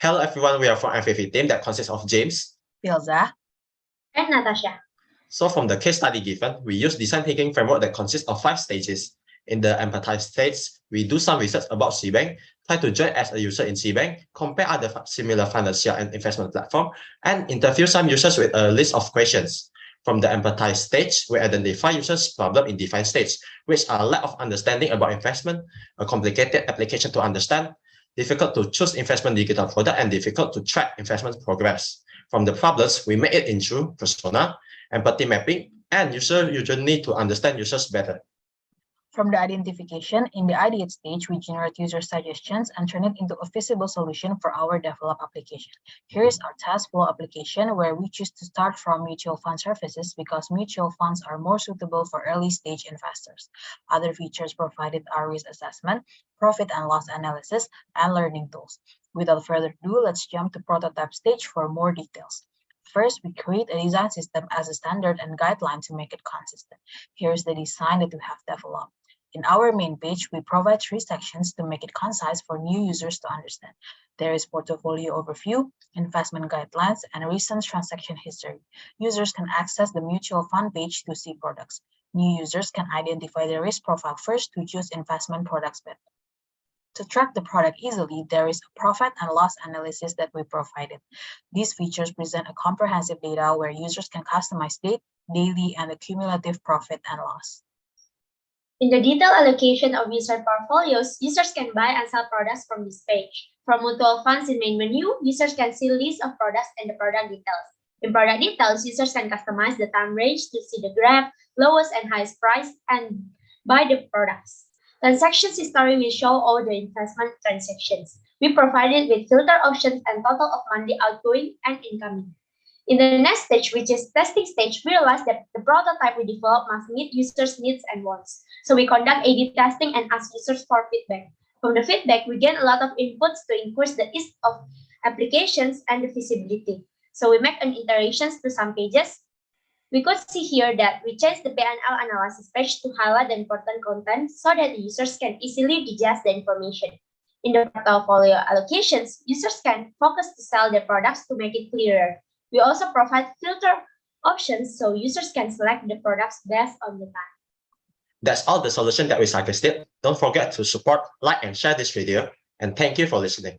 Hello everyone, we are from FFE team that consists of James, Pilza, and Natasha. So from the case study given, we use design thinking framework that consists of 5 stages. In the empathize stage, we do some research about SeaBank, try to join as a user in SeaBank, compare other similar financial and investment platform, and interview some users with a list of questions. From the empathize stage, we identify users' problem in defined states, which are lack of understanding about investment, a complicated application to understand, difficult to choose investment digital product, and difficult to track investment progress. From the problems, we make it into persona, empathy mapping, and user journey to understand users better. From the identification, in the ideate stage, we generate user suggestions and turn it into a feasible solution for our developed application. Here is our task flow application where we choose to start from mutual fund services because mutual funds are more suitable for early stage investors. Other features provided are risk assessment, profit and loss analysis, and learning tools. Without further ado, let's jump to prototype stage for more details. First, we create a design system as a standard and guideline to make it consistent. Here's the design that we have developed. In our main page, we provide 3 sections to make it concise for new users to understand. There is portfolio overview, investment guidelines, and recent transaction history. Users can access the mutual fund page to see products. New users can identify their risk profile first to choose investment products better. To track the product easily, there is a profit and loss analysis that we provided. These features present a comprehensive data where users can customize date, daily, and the cumulative profit and loss. In the detailed allocation of user portfolios, users can buy and sell products from this page. From mutual funds in main menu, users can see list of products and the product details. In product details, users can customize the time range to see the graph, lowest and highest price, and buy the products. Transactions history will show all the investment transactions. We provided with filter options and total of money outgoing and incoming. In the next stage, which is testing stage, we realized that the prototype we developed must meet users' needs and wants. So we conduct A/B testing and ask users for feedback. From the feedback, we get a lot of inputs to increase the ease of applications and the feasibility. So we make an iterations to some pages. We could see here that we changed the P&L analysis page to highlight the important content so that the users can easily digest the information. In the portfolio allocations, users can focus to sell their products to make it clearer. We also provide filter options so users can select the products based on the time. That's all the solution that we suggested. Don't forget to support, like, and share this video. And thank you for listening.